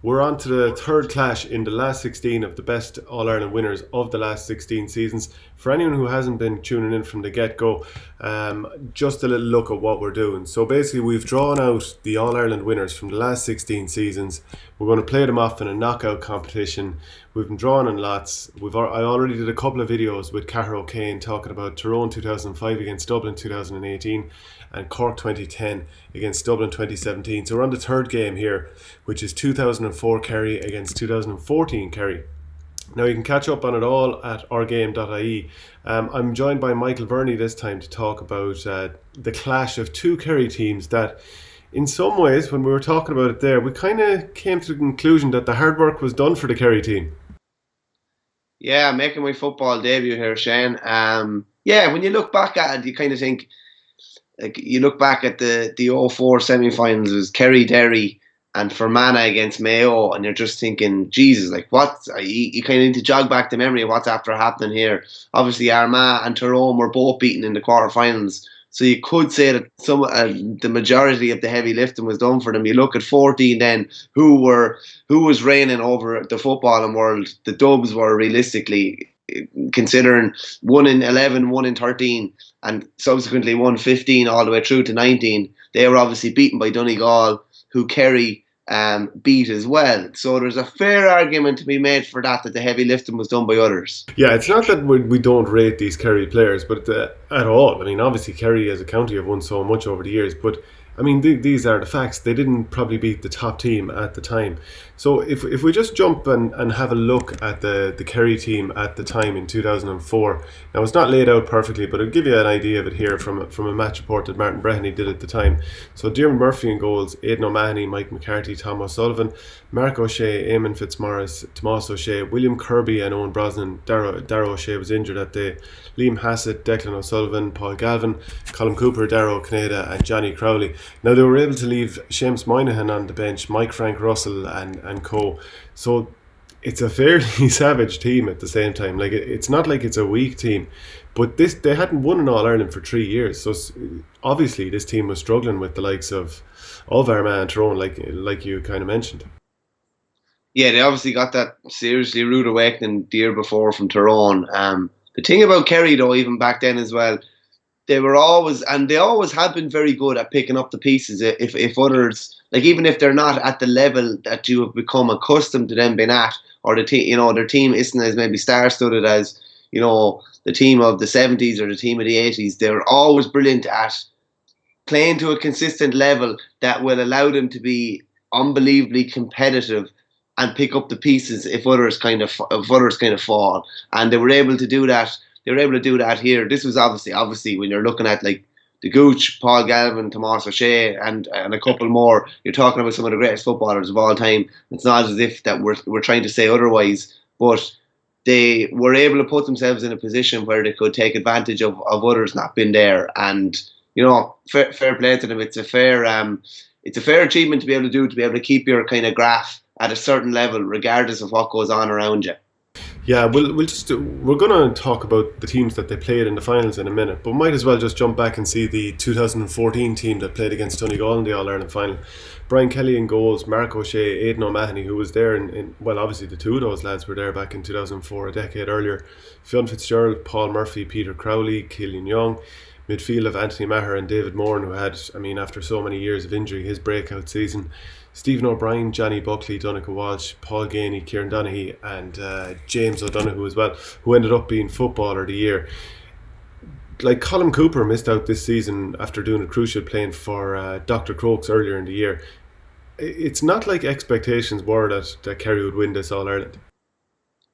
We're on to the third clash in the last 16 of the best All Ireland winners of the last 16 seasons. For anyone who hasn't been tuning in from the get go, just a little look at what we're doing. So basically, we've drawn out the All Ireland winners from the last 16 seasons. We're going to play them off in a knockout competition. We've been drawn in lots. I already did a couple of videos with Cahir O'Kane talking about Tyrone 2005 against Dublin 2018 and Cork 2010 against Dublin 2017. So we're on the third game here, which is 2004 Kerry against 2014 Kerry. Now you can catch up on it all at ourgame.ie. I'm joined by Michael Verney this time to talk about the clash of two Kerry teams that, in some ways, when we were talking about it there, we kind of came to the conclusion that the hard work was done for the Kerry team. Yeah, making my football debut here, Shane. Yeah, when you look back at it, you kind of think, like, you look back at the '04 semi-finals, it was Kerry Derry and Fermanagh against Mayo, and you're just thinking, Jesus, like, what? You kind of need to jog back the memory of what's after happening here. Obviously, Armagh and Tyrone were both beaten in the quarterfinals, so you could say that the majority of the heavy lifting was done for them. You look at 14 then, who was reigning over the footballing world. The Dubs were realistically, considering 1 in 11, 1 in 13, and subsequently 1-15 all the way through to 19. They were obviously beaten by Donegal, who Kerry beat as well. So there's a fair argument to be made for that the heavy lifting was done by others. Yeah, it's not that we don't rate these Kerry players, but at all. I mean, obviously Kerry as a county have won so much over the years, but I mean, these are the facts. They didn't probably beat the top team at the time. So if we just jump and have a look at the Kerry team at the time in 2004, now it's not laid out perfectly, but I'll give you an idea of it here from a match report that Martin Breheny did at the time. So Diarmuid Murphy in goals, Aidan O'Mahony, Mike McCarthy, Tom O'Sullivan, Mark O'Shea, Eamon Fitzmaurice, Tomas O'Shea, William Kirby and Owen Brosnan. Darragh O'Shea was injured that day. Liam Hassett, Declan O'Sullivan, Paul Galvin, Colm Cooper, Darragh Canada and Johnny Crowley. Now they were able to leave Seamus Moynihan on the bench, Mike Frank Russell and co. So it's a fairly savage team at the same time. Like, it's not like it's a weak team, but they hadn't won an All Ireland for 3 years. So obviously this team was struggling with the likes of Armagh and Tyrone, like you kind of mentioned. Yeah, they obviously got that seriously rude awakening the year before from Tyrone. The thing about Kerry, though, even back then as well, they always have been very good at picking up the pieces. If others, like, even if they're not at the level that you have become accustomed to them being at, or the team, their team isn't as maybe star-studded as, the team of the '70s or the team of the '80s, they're always brilliant at playing to a consistent level that will allow them to be unbelievably competitive and pick up the pieces if others kind of fall. And they were able to do that. They were able to do that here. This was obviously when you're looking at, like, the Gooch, Paul Galvin, Tomas O'Shea, and a couple more. You're talking about some of the greatest footballers of all time. It's not as if that we're trying to say otherwise, but they were able to put themselves in a position where they could take advantage of others not being there. And fair play to them. It's a fair achievement to be able to keep your kind of graph at a certain level, regardless of what goes on around you. Yeah, we're going to talk about the teams that they played in the finals in a minute, but might as well just jump back and see the 2014 team that played against Donegal in the All Ireland final. Brian Kelly in goals, Mark O'Shea, Aidan O'Mahony, who was there well, obviously the two of those lads were there back in 2004, a decade earlier. Fionn Fitzgerald, Paul Murphy, Peter Crowley, Killian Young. Midfield of Anthony Maher and David Moran, who had, after so many years of injury, his breakout season. Stephen O'Brien, Johnny Buckley, Donncha Walsh, Paul Ganey, Kieran Donaghy and James O'Donoghue as well, who ended up being Footballer of the Year. Like, Colm Cooper missed out this season after doing a crucial playing for Dr. Crokes earlier in the year. It's not like expectations were that Kerry would win this All-Ireland.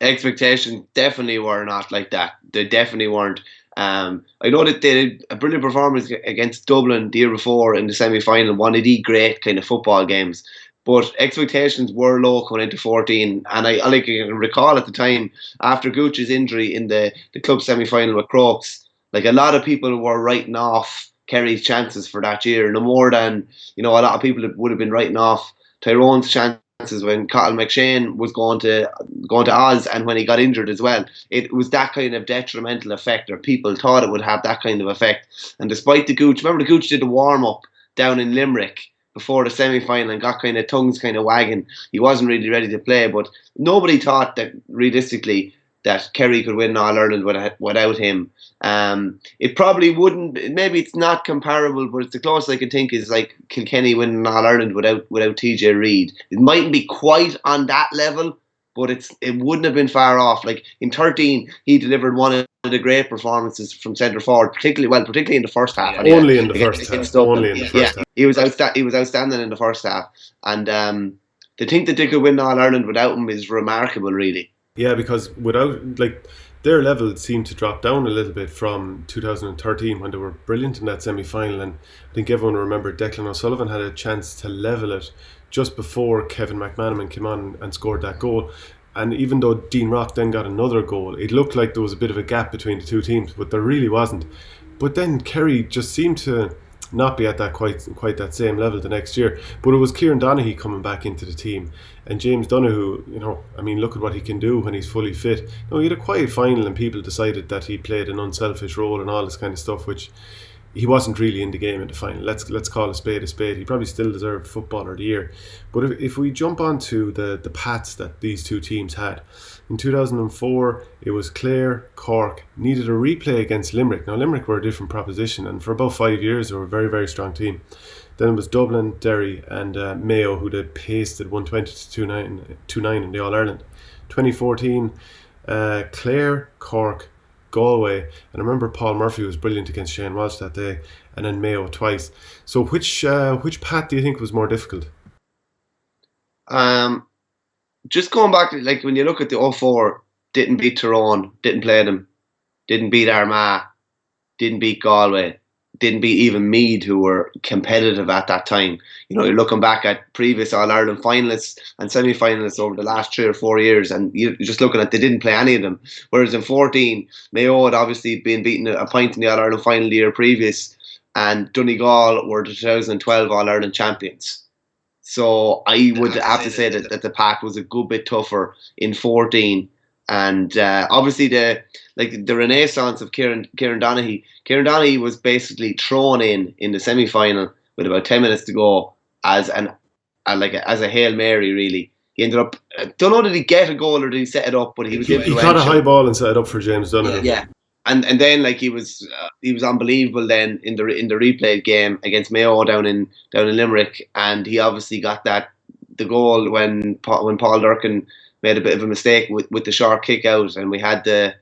Expectations definitely were not like that. They definitely weren't. I know that they did a brilliant performance against Dublin the year before in the semi-final, one of the great kind of football games. But expectations were low coming into 14. And I can recall at the time, after Gooch's injury in the club semi-final with Crokes, like, a lot of people were writing off Kerry's chances for that year, no more than, a lot of people would have been writing off Tyrone's chances when Cathal McShane was going to Oz and when he got injured as well. It was that kind of detrimental effect, or people thought it would have that kind of effect. And despite the Gooch, remember the Gooch did the warm-up down in Limerick before the semi-final and got kind of tongues kind of wagging. He wasn't really ready to play, but nobody thought that realistically that Kerry could win All Ireland without him. It probably wouldn't. Maybe it's not comparable, but it's the closest I can think is like Kilkenny winning All Ireland without TJ Reid. It mightn't be quite on that level, but it wouldn't have been far off. Like in 13, he delivered one of the great performances from centre forward, particularly in the first half. Yeah, only in the first half. Only in the first half. He was outstanding in the first half, and to think that they could win All Ireland without him is remarkable, really. Yeah, because without, like, their level seemed to drop down a little bit from 2013 when they were brilliant in that semi-final, and I think everyone remembered Declan O'Sullivan had a chance to level it just before Kevin McManaman came on and scored that goal. And even though Dean Rock then got another goal, it looked like there was a bit of a gap between the two teams, but there really wasn't. But then Kerry just seemed to not be at that quite that same level the next year. But it was Kieran Donaghy coming back into the team, and James Donoghue, look at what he can do when he's fully fit. He had a quiet final, and people decided that he played an unselfish role and all this kind of stuff, which he wasn't really in the game in the final. Let's call a spade a spade. He probably still deserved Footballer of the Year. But if we jump on to the pats that these two teams had, in 2004 it was Clare, Cork needed a replay against Limerick. Now Limerick were a different proposition, and for about 5 years they were a very, very strong team. Then it was Dublin, Derry and Mayo who they pasted 120 to 2-9 in the All-Ireland. 2014 Clare, Cork, Galway, and I remember Paul Murphy was brilliant against Shane Walsh that day, and then Mayo twice. So which pat do you think was more difficult? Just going back to, like, when you look at the 04, didn't beat Tyrone, didn't play them, didn't beat Armagh, didn't beat Galway, didn't beat even Meath, who were competitive at that time. You're looking back at previous All-Ireland finalists and semi-finalists over the last 3 or 4 years, and you're just looking at they didn't play any of them. Whereas in 14, Mayo had obviously been beaten a point in the All-Ireland final the year previous, and Donegal were the 2012 All-Ireland champions. So I would have to say that the pack was a good bit tougher in 14. And obviously the renaissance of Kieran Donaghy. Kieran Donaghy was basically thrown in the semi-final with about 10 minutes to go as a Hail Mary, really. He ended up, don't know did he get a goal or did he set it up, but he was influential. He caught a high ball and set it up for James Donoghue. Yeah. And then he was unbelievable then in the replay game against Mayo down in Limerick, and he obviously got the goal when Paul Durkin made a bit of a mistake with the short kick out, and we had the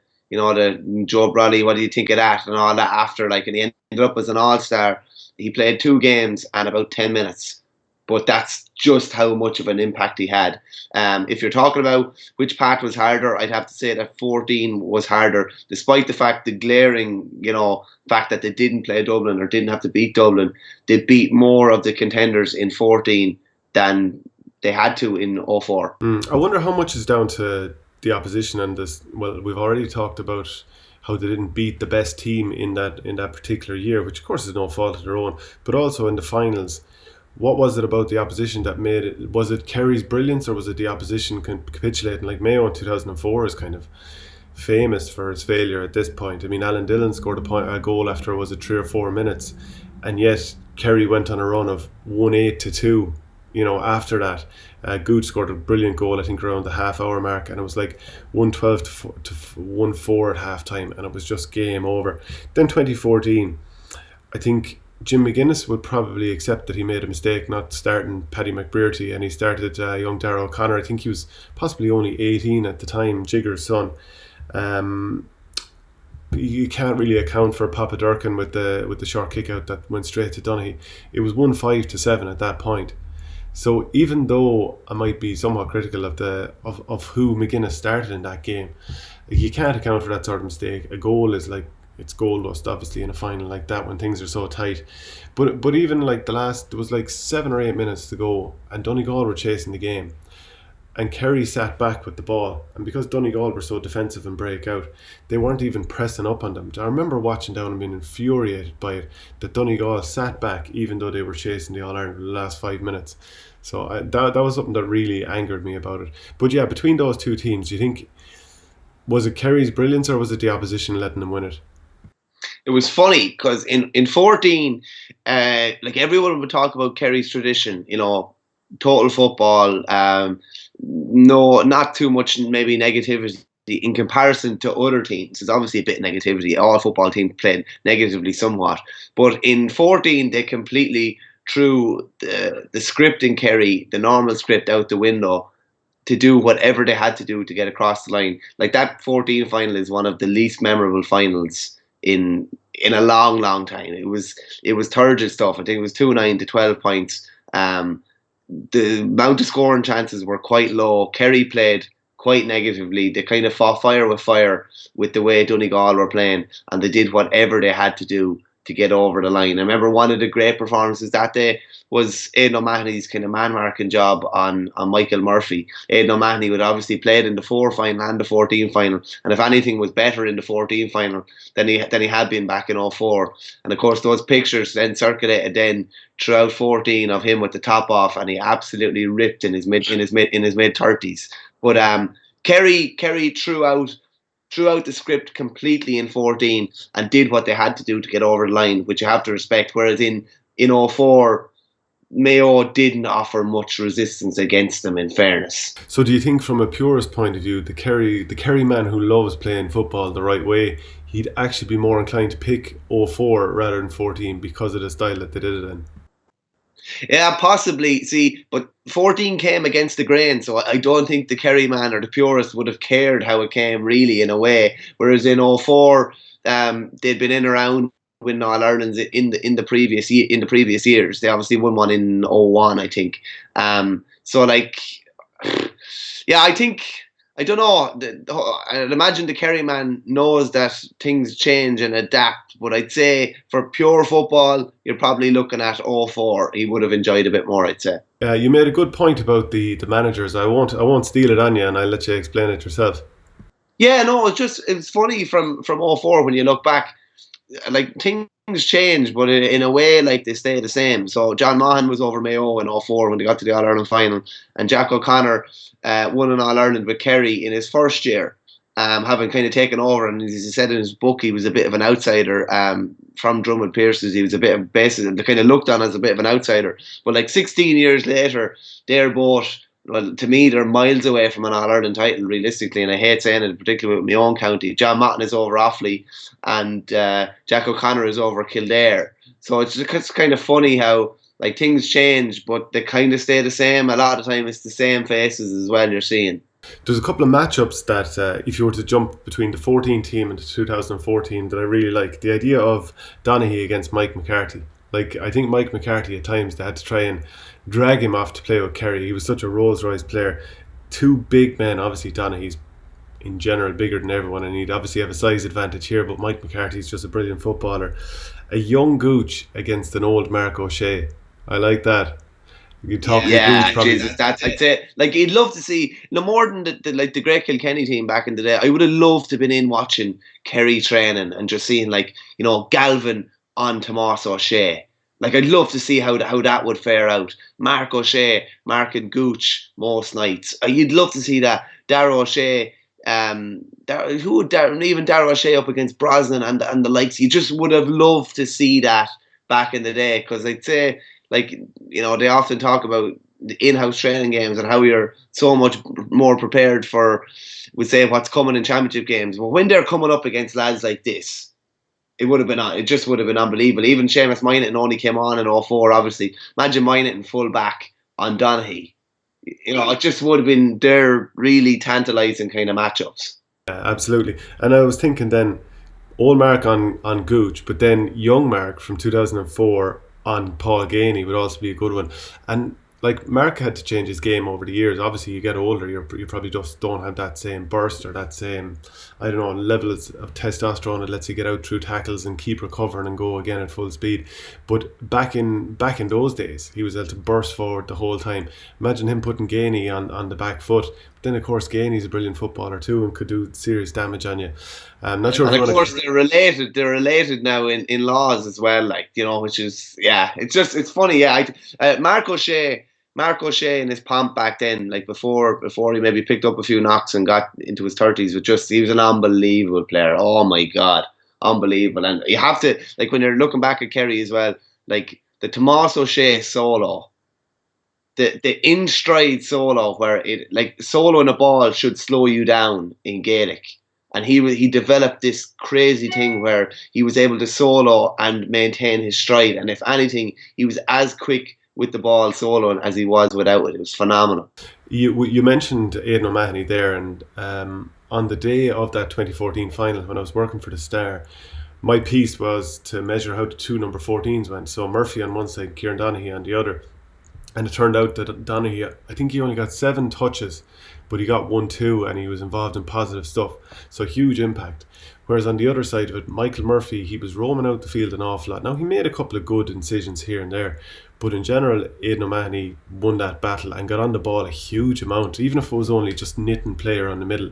Joe Bradley, what do you think of that, and all that after, and he ended up as an all-star. He played 2 games and about 10 minutes. But that's just how much of an impact he had. If you're talking about which part was harder, I'd have to say that 14 was harder, despite the glaring, fact that they didn't play Dublin or didn't have to beat Dublin. They beat more of the contenders in 14 than they had to in 04. I wonder how much is down to the opposition and this. Well, we've already talked about how they didn't beat the best team in that particular year, which of course is no fault of their own, but also in the finals. What was it about the opposition that made it? Was it Kerry's brilliance, or was it the opposition capitulating? Like Mayo in 2004 is kind of famous for its failure at this point. I mean, Alan Dillon scored a goal after, was it 3 or 4 minutes, and yet Kerry went on a run of 1-8 to 2. After that, Gooch scored a brilliant goal, I think around the half-hour mark, and it was like 1-12 to 1-4 at half-time, and it was just game over. Then 2014, I think Jim McGuinness would probably accept that he made a mistake not starting Paddy McBrearty, and he started young Darragh O'Connor. I think he was possibly only 18 at the time, Jigger's son. You can't really account for Papa Durkin with the short kick out that went straight to Donaghy. It was 1-5 to 7 at that point. So even though I might be somewhat critical of who McGuinness started in that game, you can't account for that sort of mistake. A goal is it's goal dust, obviously, in a final like that when things are so tight. But even there was 7 or 8 minutes to go, and Donegal were chasing the game, and Kerry sat back with the ball, and because Donegal were so defensive and break out, they weren't even pressing up on them. I remember watching down and being infuriated by it, that Donegal sat back even though they were chasing the All-Ireland for the last 5 minutes. So that was something that really angered me about it. But yeah, between those two teams, do you think, was it Kerry's brilliance or was it the opposition letting them win it? it was funny because in 14, like everyone would talk about Kerry's tradition, total football, no, not too much maybe negativity in comparison to other teams. There's obviously a bit of negativity. All football teams played negatively somewhat, but in 14 they completely threw the script in Kerry, the normal script, out the window to do whatever they had to do to get across the line. Like that 14 final is one of the least memorable finals in a long, long time. It was turgid stuff. I think it was 2-9 to 12 points. The amount of scoring chances were quite low. Kerry played quite negatively. They kind of fought fire with the way Donegal were playing, and they did whatever they had to do to get over the line. I remember one of the great performances that day was Aidan O'Mahony's kind of man-marking job on Michael Murphy. Aidan O'Mahony would obviously played in the 4 final and the 14 final, and if anything was better in the 14 final than he had been back in 04. And of course those pictures then circulated then throughout 14 of him with the top off, and he absolutely ripped in his mid 30s. But Kerry threw out the script completely in 14 and did what they had to do to get over the line, which you have to respect. Whereas in 04, Mayo didn't offer much resistance against them, in fairness. So do you think from a purist point of view, the Kerry man who loves playing football the right way, he'd actually be more inclined to pick 04 rather than 14 because of the style that they did it in? Yeah, possibly. See, but 14 came against the grain, so I don't think the Kerry man or the purist would have cared how it came, really, in a way. Whereas in 04, they'd been in around winning All Irelands in the previous years. They obviously won one in 01, I think. So like, yeah, I don't know. I'd imagine the Kerry man knows that things change and adapt, but I'd say for pure football, you're probably looking at 04. He would have enjoyed a bit more, I'd say. You made a good point about the managers. I won't steal it on you, and I'll let you explain it yourself. Yeah, no, it's funny from 04 when you look back. Like things change, but in a way, like they stay the same. So John Maughan was over Mayo in 04 when they got to the All Ireland final, and Jack O'Connor won an All Ireland with Kerry in his first year, having kind of taken over. And as he said in his book, he was a bit of an outsider from Drummond Pearce's. He was a bit of basically they kind of looked on as a bit of an outsider. But like 16 years later, they're both. Well, to me, they're miles away from an All-Ireland title, realistically, and I hate saying it, particularly with my own county. John Motton is over Offaly, and Jack O'Connor is over Kildare. So it's kind of funny how like things change, but they kind of stay the same. A lot of the time, it's the same faces as well you're seeing. There's a couple of matchups that, if you were to jump between the 14 team and the 2014, that I really like. The idea of Donaghy against Mike McCarthy. Like, I think Mike McCarthy at times they had to try and drag him off to play with Kerry. He was such a Rolls Royce player. Two big men, obviously Donaghy's in general bigger than everyone, and he'd obviously have a size advantage here, but Mike McCarthy's just a brilliant footballer. A young Gooch against an old Mark O'Shea. I like that. You talk yeah, Jesus, that's I'd say like you'd love to see no more than the great Kilkenny team back in the day. I would have loved to have been in watching Kerry training and just seeing like Galvin on Tomas O'Shea. Like I'd love to see how that would fare out. Mark O'Shea, Mark and Gooch most nights. You'd love to see that. Darragh O'Shea, even Darragh O'Shea up against Brosnan and the likes. You just would have loved to see that back in the day, because I'd say like they often talk about the in-house training games and how you're so much more prepared for, we say, what's coming in championship games. But when they're coming up against lads like this, it just would have been unbelievable. Even Seamus Moynihan only came on in 04, obviously. Imagine Moynihan full back on Donaghy. It just would have been their really tantalising kind of matchups. Yeah, absolutely. And I was thinking then, old Mark on Gooch, but then young Mark from 2004 on Paul Ganey would also be a good one. And like Mark had to change his game over the years. Obviously, you get older, you probably just don't have that same burst or that same, I don't know, level of testosterone that lets you get out through tackles and keep recovering and go again at full speed. But back in those days, he was able to burst forward the whole time. Imagine him putting Ganey on the back foot. But then, of course, Ganey's a brilliant footballer too and could do serious damage on you. I'm not sure. And of course, they're related. They're related now in laws as well. Like which is it's funny. Yeah, Mark O'Shea in his pomp back then, like before he maybe picked up a few knocks and got into his 30s, he was an unbelievable player. Oh my God, unbelievable. And you have to, like, when you're looking back at Kerry as well, like the Tomás O'Shea solo, the in stride solo where it like solo in a ball should slow you down in Gaelic. And he developed this crazy thing where he was able to solo and maintain his stride. And if anything, he was as quick with the ball soloing as he was without it. It was phenomenal. You mentioned Aidan O'Mahony there, and on the day of that 2014 final, when I was working for the Star, my piece was to measure how the two number 14s went. So Murphy on one side, Kieran Donaghy on the other. And it turned out that Donaghy, I think he only got 7 touches, but he got 1-2 and he was involved in positive stuff. So huge impact. Whereas on the other side of it, Michael Murphy, he was roaming out the field an awful lot. Now, he made a couple of good incisions here and there, but in general, Aidan O'Mahony won that battle and got on the ball a huge amount, even if it was only just knitting player on the middle.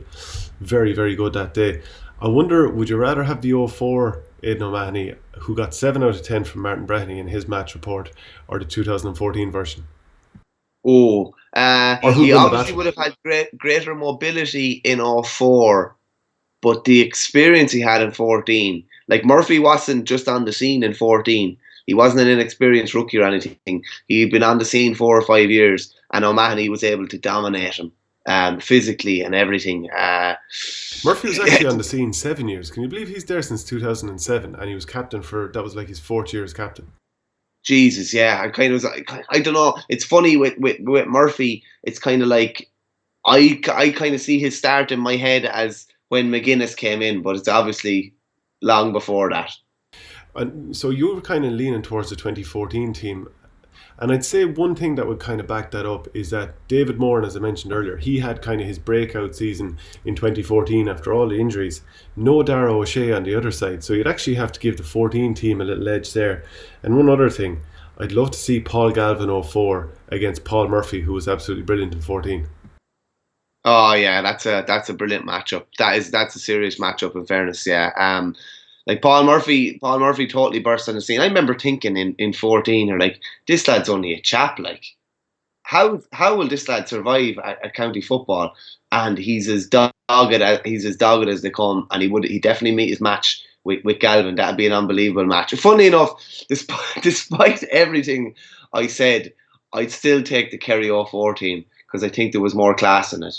Very, very good that day. I wonder, would you rather have the 04 Aidan O'Mahony, who got 7 out of 10 from Martin Breheny in his match report, or the 2014 version? Oh, Or who he won the obviously battle? would have had greater mobility in '04, but the experience he had in 14, like Murphy wasn't just on the scene in 14. He wasn't an inexperienced rookie or anything. He'd been on the scene 4 or 5 years, and O'Mahony was able to dominate him physically and everything. Murphy was actually on the scene 7 years. Can you believe he's there since 2007, and he was captain that was like his 4th year as captain? Jesus, yeah, I don't know. It's funny with Murphy. It's kind of like I kind of see his start in my head as when McGuinness came in, but it's obviously long before that. And so you were kind of leaning towards the 2014 team. And I'd say one thing that would kind of back that up is that David Moran, as I mentioned earlier, he had kind of his breakout season in 2014 after all the injuries. No Dara O'Shea on the other side. So you'd actually have to give the 14 team a little edge there. And one other thing, I'd love to see Paul Galvin 04 against Paul Murphy, who was absolutely brilliant in 14. Oh yeah, that's a brilliant matchup. That's a serious matchup. In fairness, yeah. Like Paul Murphy totally burst on the scene. I remember thinking in 14, or like, this lad's only a chap. Like, how will this lad survive at county football? And he's as dogged as they come. And he definitely meet his match with Galvin. That'd be an unbelievable match. Funnily enough, despite everything I said, I'd still take the Kerry 04 team because I think there was more class in it.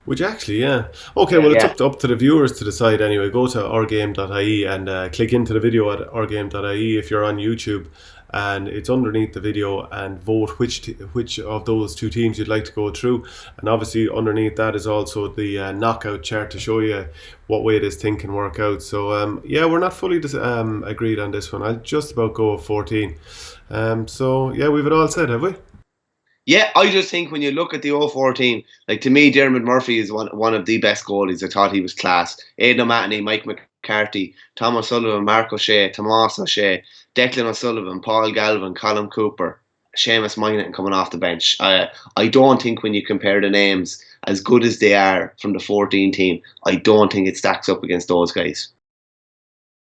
Would you actually? Yeah. Okay, well, it's Yeah. up to the viewers to decide anyway. Go to ourgame.ie and click into the video at ourgame.ie if you're on YouTube. And it's underneath the video, and vote which of those two teams you'd like to go through. And obviously underneath that is also the knockout chart to show you what way this thing can work out. So yeah, we're not fully agreed on this one. I'll just about go with 14. So yeah, we've it all said, have we? Yeah, I just think when you look at the 014, like, to me, Dermot Murphy is one of the best goalies. I thought he was class. Aidan O'Mahony, Mike McCarthy, Tom O'Sullivan, Mark O'Shea, Tomás O'Shea, Declan O'Sullivan, Paul Galvin, Colin Cooper, Seamus Moynihan coming off the bench. I don't think when you compare the names, as good as they are from the 14 team, I don't think it stacks up against those guys.